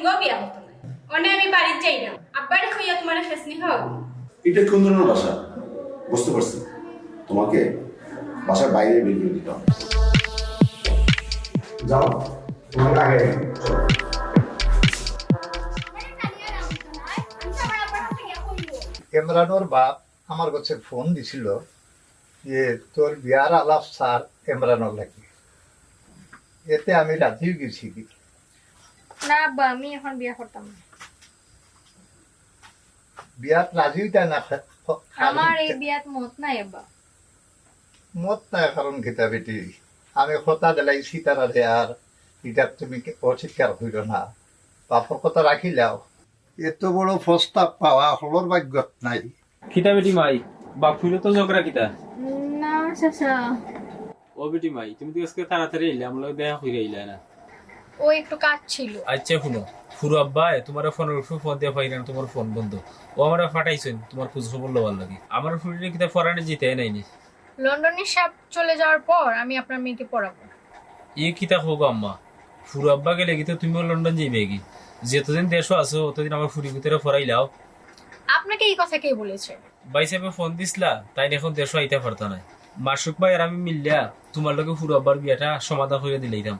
গো বিয়া হতো না অনে আমি বাড়ি যাই না আব্বারে কইয়া তোমার ফেসনি হও এটা কোন ধরনের ভাষা বুঝতে পারছি তোমাকে বাসার বাইরে বের করে দিতে হবে যাও তোমাকে আগে চলো। ইমরানোর বাপ আমার কাছে ফোন দিছিল যে তোর বিয়ার আলাপ স্যার ইমরানোর লাগে এতে আমি রাজিও গেছি কি না আব্বা আমি এখন বিয়া করতাম না বিয়াত রাজিও তাই না আমার এই বিয়াত মত নাই আব্বা মত নাই কারণ গীতা বেটি আমি কথা দিলাই সীতারারে আর এটা তুমি অস্বীকার হইল না বাপর কথা রাখিলাও এত বড় প্রস্তাব পাওয়া হলর ভাগ্যত নাই কিতা বেটি মাই বাপ ফুলে তো ঝগড়া কিতা না চাচা ও বেটি মাই তুমি তো আজকে তাড়াতাড়ি এলে আমরা দেখা হয়ে আইলা না ও একটু কাজ ছিল আচ্ছা শুনো ফুরু আব্বা তোমার ফোনের উপর ফোন দিয়ে পাই না তোমার ফোন বন্ধ ও আমার পাঠাইছেন তোমার খোঁজ খবর লবার লাগে আমার ফুরিনে কিতা ফরানে জিতে নাইনি লন্ডনের সাপ চলে যাওয়ার পর আমি আপনার মেয়েকে পড়াবো ই কিতা হোক আম্মা ফুরু আব্বা গেলে কি তো তুমিও লন্ডন যাইবে কি যতদিন দেশও আছো অতদিন আমার ফুরি ভিতরে ফরাইলাও আপনাকে এই কথা কে বলেছে ভাই সাহেব ফোন দিছিলা তাই এখন দেশও আইতে পারতো না মাসুক ভাই আর আমি মিললা তোমার লগে ফুরু আব্বার বিয়াটা সমাধান করে দিলাইতাম